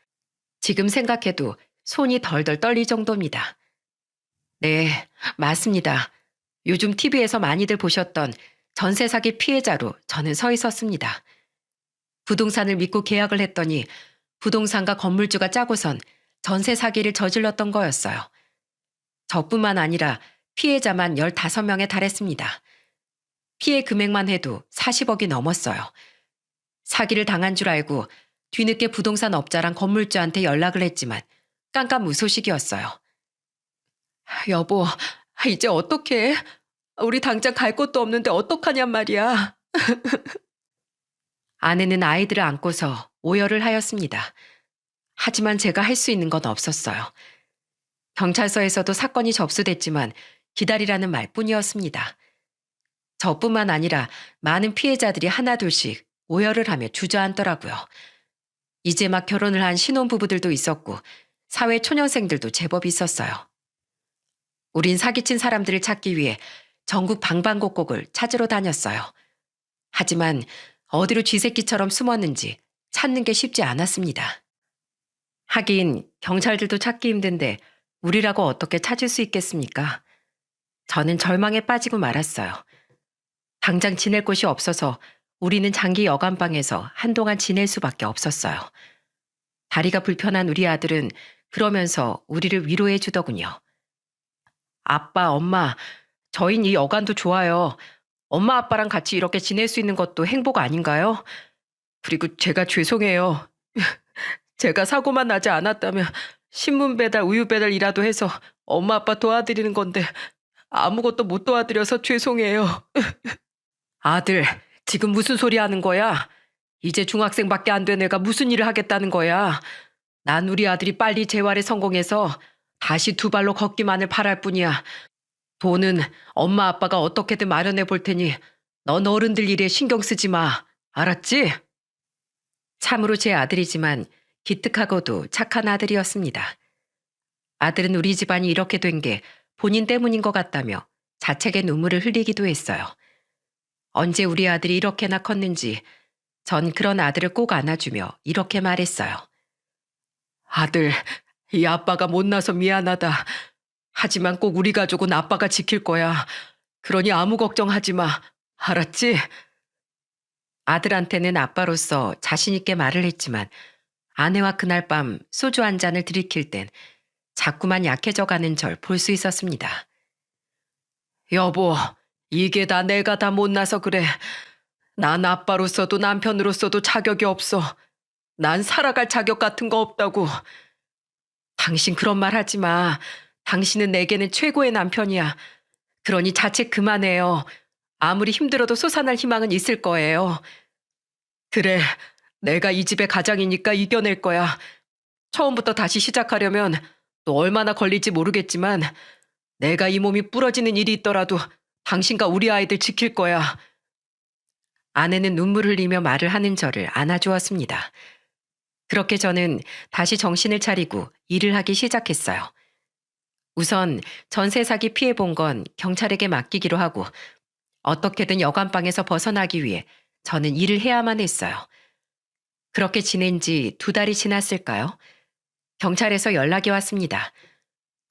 A: 지금 생각해도 손이 덜덜 떨릴 정도입니다. 네, 맞습니다. 요즘 TV에서 많이들 보셨던 전세 사기 피해자로 저는 서 있었습니다. 부동산을 믿고 계약을 했더니 부동산과 건물주가 짜고선 전세 사기를 저질렀던 거였어요. 저뿐만 아니라 피해자만 15명에 달했습니다. 피해 금액만 해도 40억이 넘었어요. 사기를 당한 줄 알고 뒤늦게 부동산 업자랑 건물주한테 연락을 했지만 깜깜무소식이었어요. 여보, 이제 어떡해? 우리 당장 갈 곳도 없는데 어떡하냔 말이야. 아내는 아이들을 안고서 오열을 하였습니다. 하지만 제가 할 수 있는 건 없었어요. 경찰서에서도 사건이 접수됐지만 기다리라는 말뿐이었습니다. 저뿐만 아니라 많은 피해자들이 하나둘씩 오열을 하며 주저앉더라고요. 이제 막 결혼을 한 신혼부부들도 있었고 사회 초년생들도 제법 있었어요. 우린 사기친 사람들을 찾기 위해 전국 방방곡곡을 찾으러 다녔어요. 하지만 어디로 쥐새끼처럼 숨었는지 찾는 게 쉽지 않았습니다. 하긴 경찰들도 찾기 힘든데 우리라고 어떻게 찾을 수 있겠습니까? 저는 절망에 빠지고 말았어요. 당장 지낼 곳이 없어서 우리는 장기 여관방에서 한동안 지낼 수밖에 없었어요. 다리가 불편한 우리 아들은 그러면서 우리를 위로해 주더군요. 아빠, 엄마, 저흰 이 여관도 좋아요. 엄마 아빠랑 같이 이렇게 지낼 수 있는 것도 행복 아닌가요? 그리고 제가 죄송해요. 제가 사고만 나지 않았다면 신문 배달, 우유 배달이라도 해서 엄마 아빠 도와드리는 건데
B: 아무것도 못 도와드려서 죄송해요. 아들, 지금 무슨 소리 하는 거야? 이제 중학생밖에 안 된 애가 무슨 일을 하겠다는 거야? 난 우리 아들이 빨리 재활에 성공해서 다시 두 발로 걷기만을 바랄 뿐이야. 돈은 엄마 아빠가 어떻게든 마련해 볼 테니 넌 어른들 일에 신경 쓰지 마. 알았지?
A: 참으로 제 아들이지만 기특하고도 착한 아들이었습니다. 아들은 우리 집안이 이렇게 된 게 본인 때문인 것 같다며 자책의 눈물을 흘리기도 했어요. 언제 우리 아들이 이렇게나 컸는지 전 그런 아들을 꼭 안아주며 이렇게 말했어요.
B: 아들, 이 아빠가 못나서 미안하다. 하지만 꼭 우리 가족은 아빠가 지킬 거야. 그러니 아무 걱정하지 마. 알았지?
A: 아들한테는 아빠로서 자신있게 말을 했지만 아내와 그날 밤 소주 한 잔을 들이킬 땐 자꾸만 약해져 가는 절 볼 수 있었습니다.
B: 여보, 이게 다 내가 다 못나서 그래. 난 아빠로서도 남편으로서도 자격이 없어. 난 살아갈 자격 같은 거 없다고.
A: 당신 그런 말 하지 마. 당신은 내게는 최고의 남편이야. 그러니 자책 그만해요. 아무리 힘들어도 솟아날 희망은 있을 거예요.
B: 그래, 내가 이 집의 가장이니까 이겨낼 거야. 처음부터 다시 시작하려면 또 얼마나 걸릴지 모르겠지만 내가 이 몸이 부러지는 일이 있더라도 당신과 우리 아이들 지킬 거야.
A: 아내는 눈물 흘리며 말을 하는 저를 안아주었습니다. 그렇게 저는 다시 정신을 차리고 일을 하기 시작했어요. 우선 전세 사기 피해 본 건 경찰에게 맡기기로 하고 어떻게든 여관방에서 벗어나기 위해 저는 일을 해야만 했어요. 그렇게 지낸 지 2달이 지났을까요? 경찰에서 연락이 왔습니다.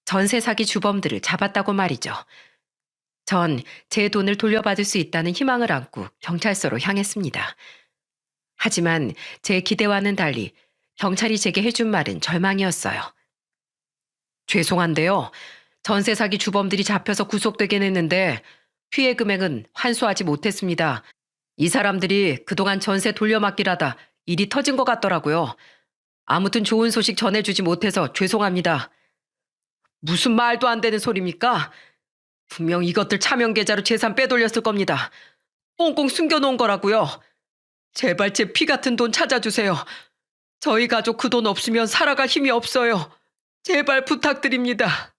A: 전세 사기 주범들을 잡았다고 말이죠. 전 제 돈을 돌려받을 수 있다는 희망을 안고 경찰서로 향했습니다. 하지만 제 기대와는 달리 경찰이 제게 해준 말은 절망이었어요.
B: 죄송한데요. 전세 사기 주범들이 잡혀서 구속되긴 했는데 피해 금액은 환수하지 못했습니다. 이 사람들이 그동안 전세 돌려막기라다 일이 터진 것 같더라고요. 아무튼 좋은 소식 전해주지 못해서 죄송합니다. 무슨 말도 안 되는 소리입니까? 분명 이것들 차명 계좌로 재산 빼돌렸을 겁니다. 꽁꽁 숨겨놓은 거라고요. 제발 제 피 같은 돈 찾아주세요. 저희 가족 그 돈 없으면 살아갈 힘이 없어요. 제발 부탁드립니다.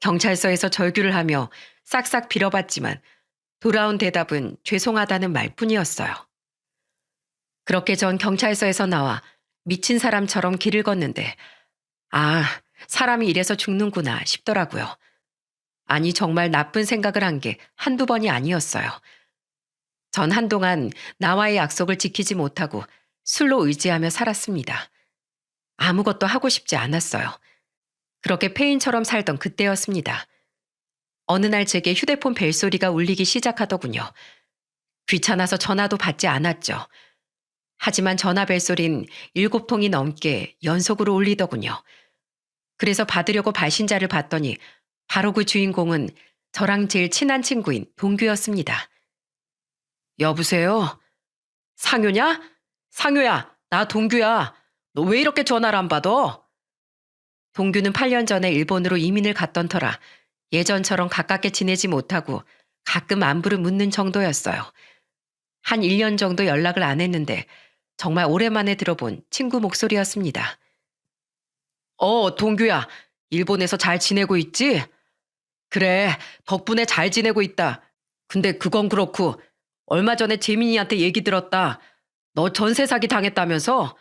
A: 경찰서에서 절규를 하며 싹싹 빌어봤지만 돌아온 대답은 죄송하다는 말뿐이었어요. 그렇게 전 경찰서에서 나와 미친 사람처럼 길을 걷는데 아, 사람이 이래서 죽는구나 싶더라고요. 아니 정말 나쁜 생각을 한 게 한두 번이 아니었어요. 전 한동안 나와의 약속을 지키지 못하고 술로 의지하며 살았습니다. 아무것도 하고 싶지 않았어요. 그렇게 폐인처럼 살던 그때였습니다. 어느 날 제게 휴대폰 벨소리가 울리기 시작하더군요. 귀찮아서 전화도 받지 않았죠. 하지만 전화 벨소린 7통이 넘게 연속으로 울리더군요. 그래서 받으려고 발신자를 봤더니 바로 그 주인공은 저랑 제일 친한 친구인 동규였습니다.
B: 여보세요? 상효냐? 상효야, 나 동규야. 너 왜 이렇게 전화를 안 받아?
A: 동규는 8년 전에 일본으로 이민을 갔던 터라 예전처럼 가깝게 지내지 못하고 가끔 안부를 묻는 정도였어요. 한 1년 정도 연락을 안 했는데 정말 오랜만에 들어본 친구 목소리였습니다.
B: 동규야. 일본에서 잘 지내고 있지? 그래, 덕분에 잘 지내고 있다. 근데 그건 그렇고 얼마 전에 재민이한테 얘기 들었다. 너 전세 사기 당했다면서?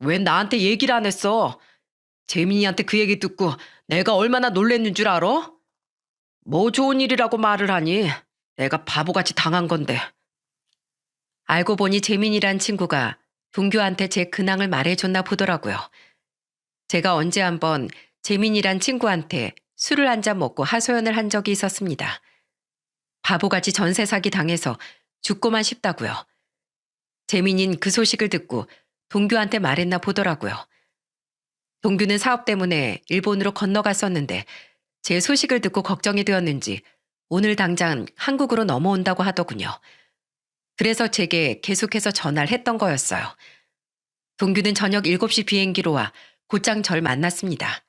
B: 왜 나한테 얘기를 안 했어? 재민이한테 그 얘기 듣고 내가 얼마나 놀랬는 줄 알아? 뭐 좋은 일이라고 말을 하니? 내가 바보같이 당한 건데.
A: 알고 보니 재민이란 친구가 동규한테 제 근황을 말해줬나 보더라고요. 제가 언제 한번 재민이란 친구한테 술을 한 잔 먹고 하소연을 한 적이 있었습니다. 바보같이 전세 사기 당해서 죽고만 싶다고요. 재민이는 그 소식을 듣고 동규한테 말했나 보더라고요. 동규는 사업 때문에 일본으로 건너갔었는데 제 소식을 듣고 걱정이 되었는지 오늘 당장 한국으로 넘어온다고 하더군요. 그래서 제게 계속해서 전화를 했던 거였어요. 동규는 저녁 7시 비행기로 와 곧장 절 만났습니다.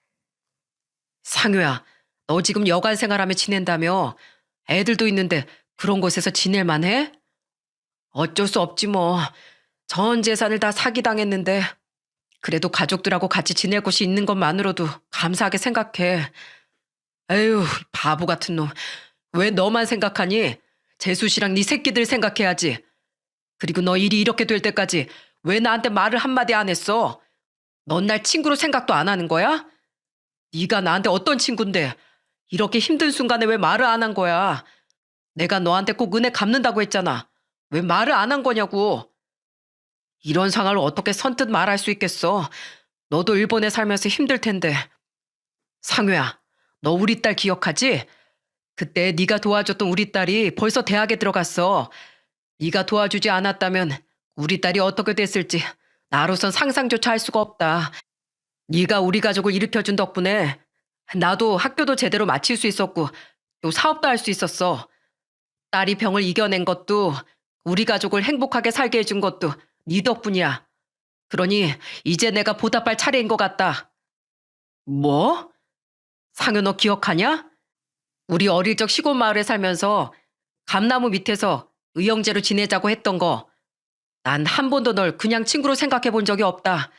B: 상효야, 너 지금 여관 생활하며 지낸다며? 애들도 있는데 그런 곳에서 지낼만 해? 어쩔 수 없지 뭐. 전 재산을 다 사기당했는데 그래도 가족들하고 같이 지낼 곳이 있는 것만으로도 감사하게 생각해. 에휴, 바보 같은 놈. 왜 너만 생각하니? 재수 씨랑 네 새끼들 생각해야지. 그리고 너 일이 이렇게 될 때까지 왜 나한테 말을 한마디 안 했어? 넌 날 친구로 생각도 안 하는 거야? 네가 나한테 어떤 친구인데 이렇게 힘든 순간에 왜 말을 안 한 거야? 내가 너한테 꼭 은혜 갚는다고 했잖아. 왜 말을 안 한 거냐고. 이런 상황을 어떻게 선뜻 말할 수 있겠어? 너도 일본에 살면서 힘들 텐데. 상효야, 너 우리 딸 기억하지? 그때 네가 도와줬던 우리 딸이 벌써 대학에 들어갔어. 네가 도와주지 않았다면 우리 딸이 어떻게 됐을지 나로선 상상조차 할 수가 없다. 네가 우리 가족을 일으켜준 덕분에 나도 학교도 제대로 마칠 수 있었고 또 사업도 할 수 있었어. 딸이 병을 이겨낸 것도 우리 가족을 행복하게 살게 해준 것도 네 덕분이야. 그러니 이제 내가 보답할 차례인 것 같다. 뭐? 상효 너 기억하냐? 우리 어릴 적 시골 마을에 살면서 감나무 밑에서 의형제로 지내자고 했던 거. 난 한 번도 널 그냥 친구로 생각해 본 적이 없다.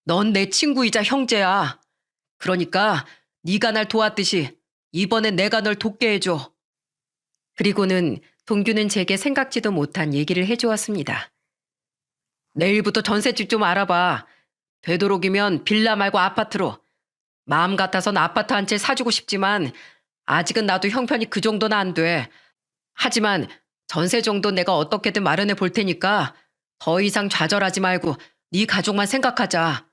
B: 넌 내 친구이자 형제야. 그러니까 네가 날 도왔듯이 이번엔 내가 널 돕게 해줘. 그리고는 동규는 제게 생각지도 못한 얘기를 해주었습니다. 내일부터 전셋집 좀 알아봐. 되도록이면 빌라 말고 아파트로. 마음 같아선 아파트 한 채 사주고 싶지만 아직은 나도 형편이 그 정도는 안 돼. 하지만 전세 정도 내가 어떻게든 마련해 볼 테니까 더 이상 좌절하지 말고 네 가족만 생각하자.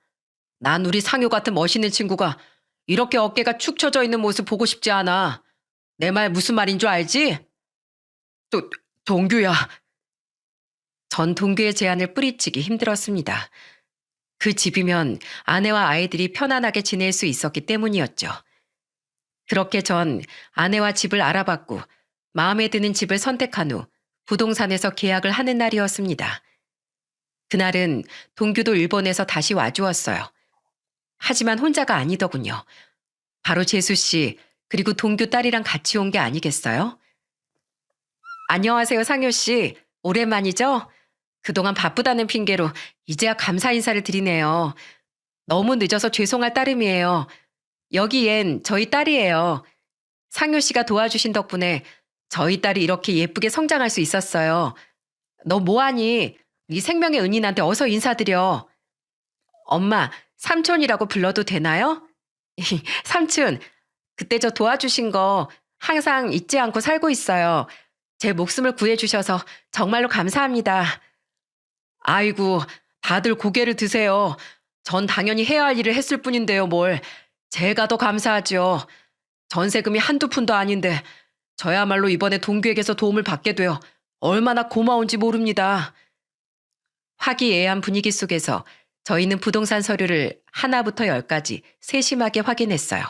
B: 난 우리 상효 같은 멋있는 친구가 이렇게 어깨가 축 처져 있는 모습 보고 싶지 않아. 내 말 무슨 말인 줄 알지? 동규야. 전 동규의 제안을 뿌리치기 힘들었습니다. 그 집이면 아내와 아이들이 편안하게 지낼 수 있었기 때문이었죠. 그렇게 전 아내와 집을 알아봤고 마음에 드는 집을 선택한 후 부동산에서 계약을 하는 날이었습니다. 그날은 동규도 일본에서 다시 와주었어요. 하지만 혼자가 아니더군요. 바로 재수 씨 그리고 동규 딸이랑 같이 온 게 아니겠어요? 안녕하세요, 상효 씨. 오랜만이죠? 그동안 바쁘다는 핑계로 이제야 감사 인사를 드리네요. 너무 늦어서 죄송할 따름이에요. 여기 얜 저희 딸이에요. 상효 씨가 도와주신 덕분에 저희 딸이 이렇게 예쁘게 성장할 수 있었어요. 너 뭐하니? 네 생명의 은인한테 어서 인사드려. 엄마, 삼촌이라고 불러도 되나요? 삼촌, 그때 저 도와주신 거 항상 잊지 않고 살고 있어요. 제 목숨을 구해주셔서 정말로 감사합니다. 아이고, 다들 고개를 드세요. 전 당연히 해야 할 일을 했을 뿐인데요, 뭘. 제가 더 감사하죠. 전세금이 한두 푼도 아닌데 저야말로 이번에 동규에게서 도움을 받게 되어 얼마나 고마운지 모릅니다. 화기애애한 분위기 속에서 저희는 부동산 서류를 하나부터 열까지 세심하게 확인했어요.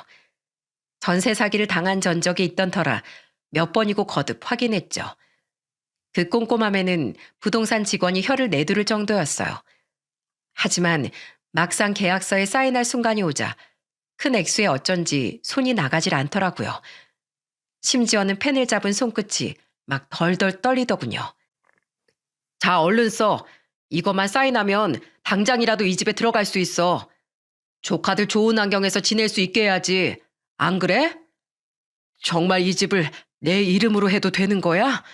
B: 전세 사기를 당한 전적이 있던 터라 몇 번이고 거듭 확인했죠. 그 꼼꼼함에는 부동산 직원이 혀를 내두를 정도였어요. 하지만 막상 계약서에 사인할 순간이 오자 큰 액수에 어쩐지 손이 나가질 않더라고요. 심지어는 펜을 잡은 손끝이 막 덜덜 떨리더군요. 자, 얼른 써. 이것만 사인하면 당장이라도 이 집에 들어갈 수 있어. 조카들 좋은 환경에서 지낼 수 있게 해야지. 안 그래? 정말 이 집을 내 이름으로 해도 되는 거야?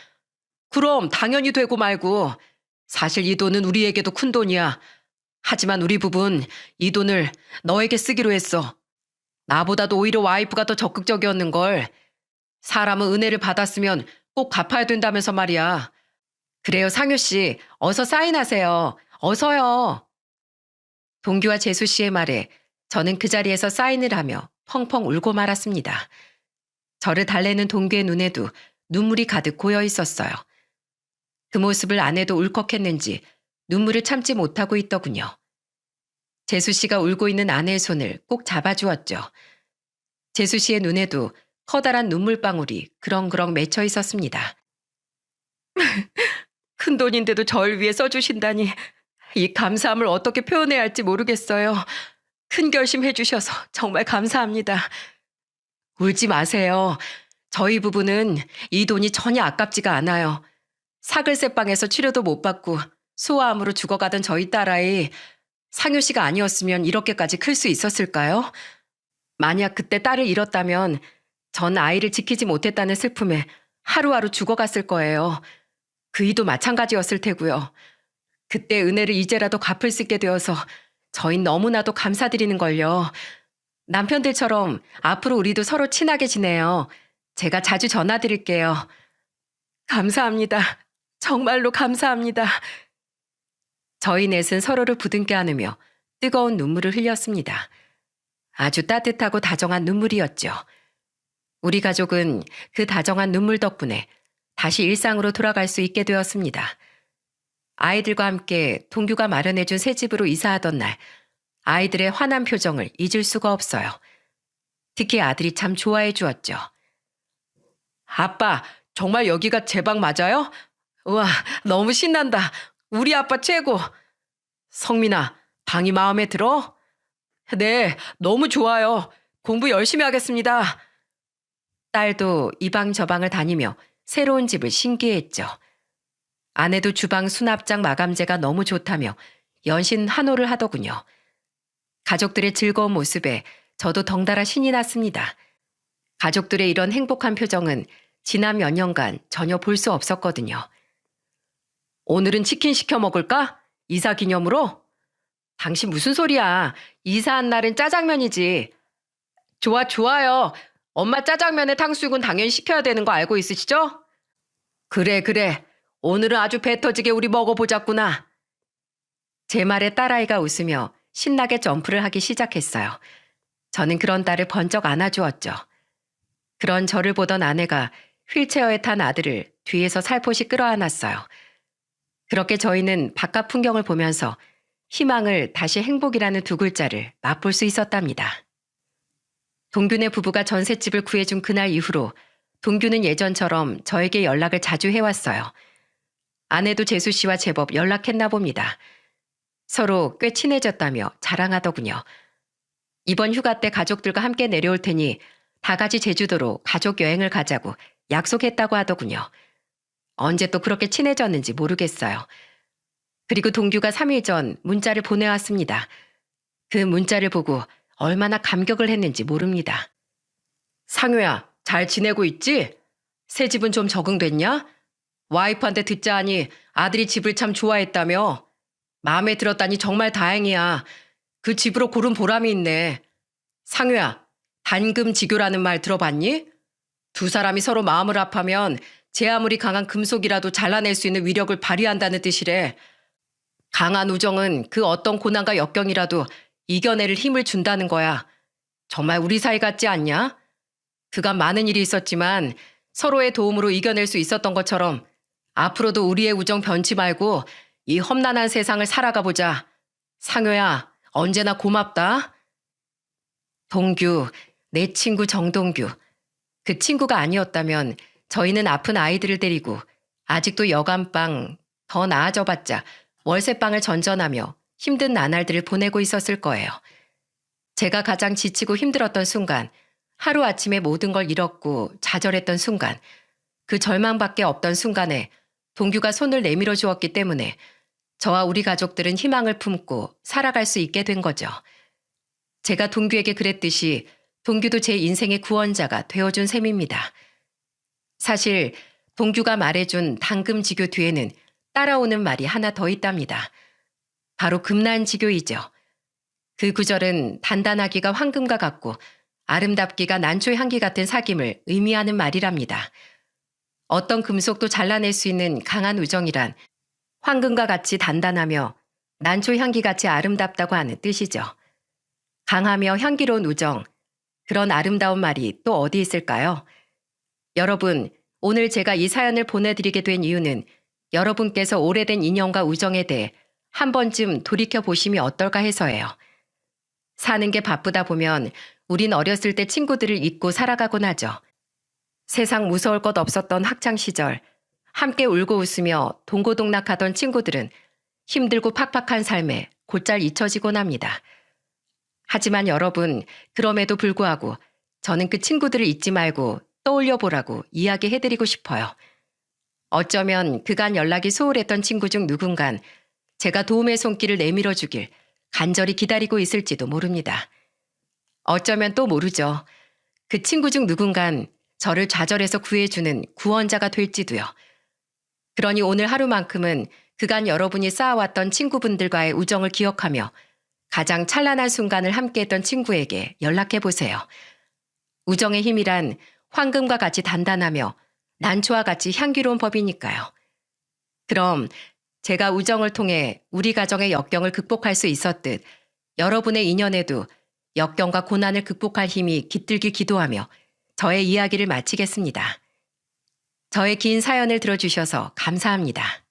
B: 그럼 당연히 되고 말고. 사실 이 돈은 우리에게도 큰 돈이야. 하지만 우리 부부는 이 돈을 너에게 쓰기로 했어. 나보다도 오히려 와이프가 더 적극적이었는걸. 사람은 은혜를 받았으면 꼭 갚아야 된다면서 말이야. 그래요, 상효 씨. 어서 사인하세요. 어서요. 동규와 재수 씨의 말에 저는 그 자리에서 사인을 하며 펑펑 울고 말았습니다. 저를 달래는 동규의 눈에도 눈물이 가득 고여 있었어요. 그 모습을 아내도 울컥했는지 눈물을 참지 못하고 있더군요. 재수 씨가 울고 있는 아내의 손을 꼭 잡아주었죠. 재수 씨의 눈에도 커다란 눈물방울이 그렁그렁 맺혀 있었습니다. 큰 돈인데도 절 위해 써주신다니 이 감사함을 어떻게 표현해야 할지 모르겠어요. 큰 결심 해주셔서 정말 감사합니다. 울지 마세요. 저희 부부는 이 돈이 전혀 아깝지가 않아요. 사글세방에서 치료도 못 받고 소아암으로 죽어가던 저희 딸아이 상효 씨가 아니었으면 이렇게까지 클 수 있었을까요? 만약 그때 딸을 잃었다면 전 아이를 지키지 못했다는 슬픔에 하루하루 죽어갔을 거예요. 그이도 마찬가지였을 테고요. 그때 은혜를 이제라도 갚을 수 있게 되어서 저희 너무나도 감사드리는 걸요. 남편들처럼 앞으로 우리도 서로 친하게 지내요. 제가 자주 전화드릴게요. 감사합니다. 정말로 감사합니다. 저희 넷은 서로를 부둥켜 안으며 뜨거운 눈물을 흘렸습니다. 아주 따뜻하고 다정한 눈물이었죠. 우리 가족은 그 다정한 눈물 덕분에 다시 일상으로 돌아갈 수 있게 되었습니다. 아이들과 함께 동규가 마련해준 새 집으로 이사하던 날, 아이들의 환한 표정을 잊을 수가 없어요. 특히 아들이 참 좋아해 주었죠. 아빠, 정말 여기가 제 방 맞아요? 우와, 너무 신난다. 우리 아빠 최고. 성민아, 방이 마음에 들어? 네, 너무 좋아요. 공부 열심히 하겠습니다. 딸도 이 방 저 방을 다니며 새로운 집을 신기해했죠. 아내도 주방 수납장 마감재가 너무 좋다며 연신 환호를 하더군요. 가족들의 즐거운 모습에 저도 덩달아 신이 났습니다. 가족들의 이런 행복한 표정은 지난 몇 년간 전혀 볼 수 없었거든요. 오늘은 치킨 시켜 먹을까? 이사 기념으로? 당신 무슨 소리야. 이사한 날은 짜장면이지. 좋아요. 엄마 짜장면에 탕수육은 당연히 시켜야 되는 거 알고 있으시죠? 그래. 오늘은 아주 배 터지게 우리 먹어보자꾸나. 제 말에 딸아이가 웃으며 신나게 점프를 하기 시작했어요. 저는 그런 딸을 번쩍 안아주었죠. 그런 저를 보던 아내가 휠체어에 탄 아들을 뒤에서 살포시 끌어안았어요. 그렇게 저희는 바깥 풍경을 보면서 희망을 다시 행복이라는 두 글자를 맛볼 수 있었답니다. 동규네 부부가 전셋집을 구해준 그날 이후로 동규는 예전처럼 저에게 연락을 자주 해왔어요. 아내도 재수 씨와 제법 연락했나 봅니다. 서로 꽤 친해졌다며 자랑하더군요. 이번 휴가 때 가족들과 함께 내려올 테니 다 같이 제주도로 가족 여행을 가자고 약속했다고 하더군요. 언제 또 그렇게 친해졌는지 모르겠어요. 그리고 동규가 3일 전 문자를 보내왔습니다. 그 문자를 보고 얼마나 감격을 했는지 모릅니다. 상효야, 잘 지내고 있지? 새 집은 좀 적응됐냐? 와이프한테 듣자 하니 아들이 집을 참 좋아했다며? 마음에 들었다니 정말 다행이야. 그 집으로 고른 보람이 있네. 상효야, 단금지교라는 말 들어봤니? 두 사람이 서로 마음을 합하면 제 아무리 강한 금속이라도 잘라낼 수 있는 위력을 발휘한다는 뜻이래. 강한 우정은 그 어떤 고난과 역경이라도 이겨낼 힘을 준다는 거야. 정말 우리 사이 같지 않냐? 그간 많은 일이 있었지만 서로의 도움으로 이겨낼 수 있었던 것처럼 앞으로도 우리의 우정 변치 말고 이 험난한 세상을 살아가 보자. 상효야, 언제나 고맙다. 동규, 내 친구 정동규. 그 친구가 아니었다면 저희는 아픈 아이들을 데리고 아직도 여간방, 더 나아져봤자 월세방을 전전하며 힘든 나날들을 보내고 있었을 거예요. 제가 가장 지치고 힘들었던 순간, 하루아침에 모든 걸 잃었고 좌절했던 순간, 그 절망밖에 없던 순간에 동규가 손을 내밀어 주었기 때문에 저와 우리 가족들은 희망을 품고 살아갈 수 있게 된 거죠. 제가 동규에게 그랬듯이 동규도 제 인생의 구원자가 되어준 셈입니다. 사실 동규가 말해준 당금지교 뒤에는 따라오는 말이 하나 더 있답니다. 바로 금난지교이죠. 그 구절은 단단하기가 황금과 같고 아름답기가 난초의 향기 같은 사귐을 의미하는 말이랍니다. 어떤 금속도 잘라낼 수 있는 강한 우정이란 황금과 같이 단단하며 난초 향기같이 아름답다고 하는 뜻이죠. 강하며 향기로운 우정, 그런 아름다운 말이 또 어디 있을까요? 여러분, 오늘 제가 이 사연을 보내드리게 된 이유는 여러분께서 오래된 인연과 우정에 대해 한 번쯤 돌이켜보심이 어떨까 해서예요. 사는 게 바쁘다 보면 우린 어렸을 때 친구들을 잊고 살아가곤 하죠. 세상 무서울 것 없었던 학창시절, 함께 울고 웃으며 동고동락하던 친구들은 힘들고 팍팍한 삶에 곧잘 잊혀지곤 합니다. 하지만 여러분, 그럼에도 불구하고
A: 저는 그 친구들을 잊지 말고 떠올려 보라고 이야기해드리고 싶어요. 어쩌면 그간 연락이 소홀했던 친구 중 누군간 제가 도움의 손길을 내밀어 주길 간절히 기다리고 있을지도 모릅니다. 어쩌면 또 모르죠. 그 친구 중 누군간 저를 좌절해서 구해주는 구원자가 될지도요. 그러니 오늘 하루만큼은 그간 여러분이 쌓아왔던 친구분들과의 우정을 기억하며 가장 찬란한 순간을 함께했던 친구에게 연락해 보세요. 우정의 힘이란 황금과 같이 단단하며 난초와 같이 향기로운 법이니까요. 그럼 제가 우정을 통해 우리 가정의 역경을 극복할 수 있었듯 여러분의 인연에도 역경과 고난을 극복할 힘이 깃들길 기도하며 저의 이야기를 마치겠습니다. 저의 긴 사연을 들어주셔서 감사합니다.